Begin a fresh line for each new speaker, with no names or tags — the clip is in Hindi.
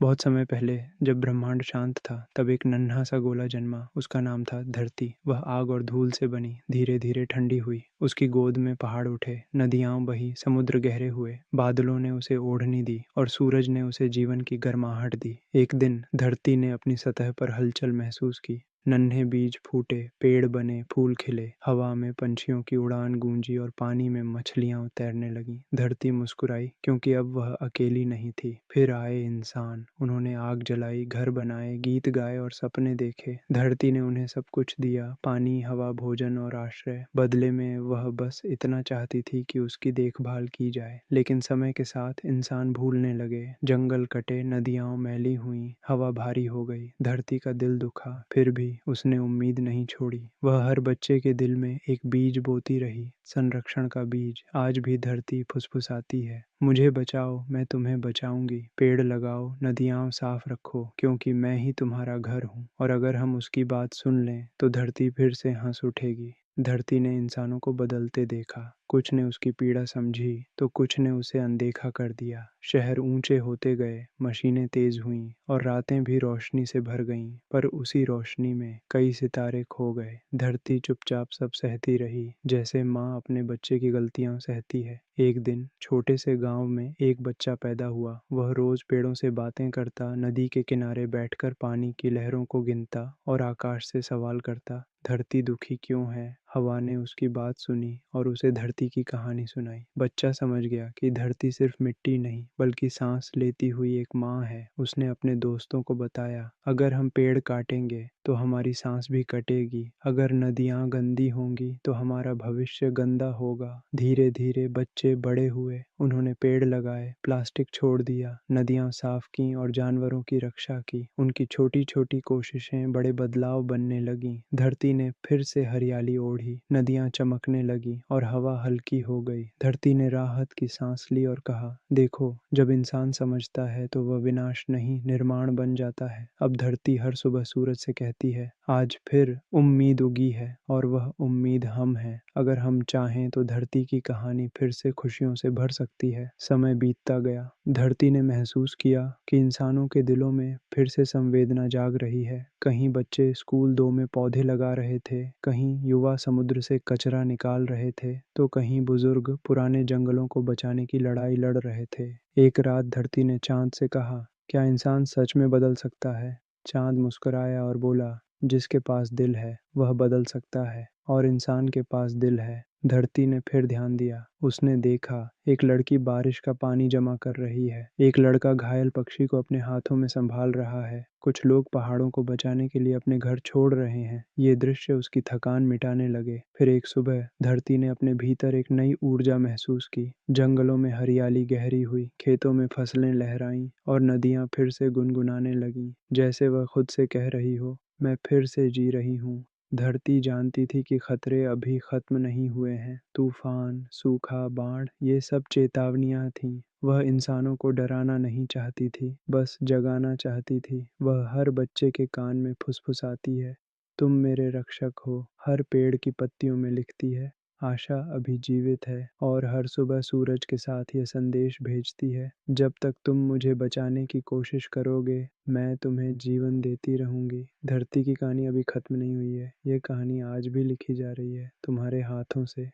बहुत समय पहले जब ब्रह्मांड शांत था तब एक नन्हा सा गोला जन्मा। उसका नाम था धरती। वह आग और धूल से बनी, धीरे धीरे ठंडी हुई। उसकी गोद में पहाड़ उठे, नदियां बही, समुद्र गहरे हुए। बादलों ने उसे ओढ़नी दी और सूरज ने उसे जीवन की गर्माहट दी। एक दिन धरती ने अपनी सतह पर हलचल महसूस की। नन्हे बीज फूटे, पेड़ बने, फूल खिले, हवा में पंछियों की उड़ान गूंजी और पानी में मछलियां तैरने लगीं। धरती मुस्कुराई क्योंकि अब वह अकेली नहीं थी। फिर आए इंसान। उन्होंने आग जलाई, घर बनाए, गीत गाए और सपने देखे। धरती ने उन्हें सब कुछ दिया, पानी, हवा, भोजन और आश्रय। बदले में वह बस इतना चाहती थी कि उसकी देखभाल की जाए। लेकिन समय के साथ इंसान भूलने लगे। जंगल कटे, नदियां मैली हुई, हवा भारी हो गई। धरती का दिल दुखा, फिर भी उसने उम्मीद नहीं छोड़ी। वह हर बच्चे के दिल में एक बीज बोती रही, संरक्षण का बीज। आज भी धरती फुसफुसाती है, मुझे बचाओ, मैं तुम्हें बचाऊंगी। पेड़ लगाओ, नदियां साफ रखो, क्योंकि मैं ही तुम्हारा घर हूँ। और अगर हम उसकी बात सुन लें तो धरती फिर से हंस उठेगी। धरती ने इंसानों को बदलते देखा। कुछ ने उसकी पीड़ा समझी तो कुछ ने उसे अनदेखा कर दिया। शहर ऊंचे होते गए, मशीनें तेज हुईं और रातें भी रोशनी से भर गईं। पर उसी रोशनी में कई सितारे खो गए। धरती चुपचाप सब सहती रही, जैसे माँ अपने बच्चे की गलतियां सहती है। एक दिन छोटे से गांव में एक बच्चा पैदा हुआ। वह रोज पेड़ों से बातें करता, नदी के किनारे बैठकर पानी की लहरों को गिनता और आकाश से सवाल करता, धरती दुखी क्यों है। हवा ने उसकी बात सुनी और उसे धरती की कहानी सुनाई। बच्चा समझ गया कि धरती सिर्फ मिट्टी नहीं बल्कि सांस लेती हुई एक माँ है। उसने अपने दोस्तों को बताया, अगर हम पेड़ काटेंगे तो हमारी सांस भी कटेगी। अगर नदियाँ गंदी होंगी तो हमारा भविष्य गंदा होगा। धीरे धीरे बच्चे बड़े हुए। उन्होंने पेड़ लगाए, प्लास्टिक छोड़ दिया, नदियाँ साफ की और जानवरों की रक्षा की। उनकी छोटी छोटी कोशिशें बड़े बदलाव बनने लगीं। धरती ने फिर से हरियाली ओढ़ी, नदियाँ चमकने लगी और हवा हल्की हो गई। धरती ने राहत की सांस ली और कहा, देखो, जब इंसान समझता है तो वह विनाश नहीं, निर्माण बन जाता है। अब धरती हर सुबह सूरज से कहती है, आज फिर उम्मीद उगी है और वह उम्मीद हम हैं। अगर हम चाहें तो धरती की कहानी फिर से खुशियों से भर सकती है। समय बीतता गया। धरती ने महसूस किया कि इंसानों के दिलों में फिर से संवेदना जाग रही है। कहीं बच्चे स्कूल 2 में पौधे लगा रहे थे, कहीं युवा समुद्र से कचरा निकाल रहे थे, तो कहीं बुजुर्ग पुराने जंगलों को बचाने की लड़ाई लड़ रहे थे। एक रात धरती ने चांद से कहा, क्या इंसान सच में बदल सकता है। चांद मुस्कुराया और बोला, जिसके पास दिल है वह बदल सकता है, और इंसान के पास दिल है। धरती ने फिर ध्यान दिया। उसने देखा, एक लड़की बारिश का पानी जमा कर रही है, एक लड़का घायल पक्षी को अपने हाथों में संभाल रहा है, कुछ लोग पहाड़ों को बचाने के लिए अपने घर छोड़ रहे हैं। ये दृश्य उसकी थकान मिटाने लगे। फिर एक सुबह धरती ने अपने भीतर एक नई ऊर्जा महसूस की। जंगलों में हरियाली गहरी हुई, खेतों में फसलें लहराईं और नदियां फिर से गुनगुनाने लगीं, जैसे वह खुद से कह रही हो, मैं फिर से जी रही हूँ। धरती जानती थी कि खतरे अभी खत्म नहीं हुए हैं। तूफान, सूखा, बाढ़, ये सब चेतावनियां थीं। वह इंसानों को डराना नहीं चाहती थी, बस जगाना चाहती थी। वह हर बच्चे के कान में फुसफुसाती है, तुम मेरे रक्षक हो। हर पेड़ की पत्तियों में लिखती है, आशा अभी जीवित है। और हर सुबह सूरज के साथ यह संदेश भेजती है, जब तक तुम मुझे बचाने की कोशिश करोगे मैं तुम्हें जीवन देती रहूंगी। धरती की कहानी अभी खत्म नहीं हुई है। ये कहानी आज भी लिखी जा रही है, तुम्हारे हाथों से।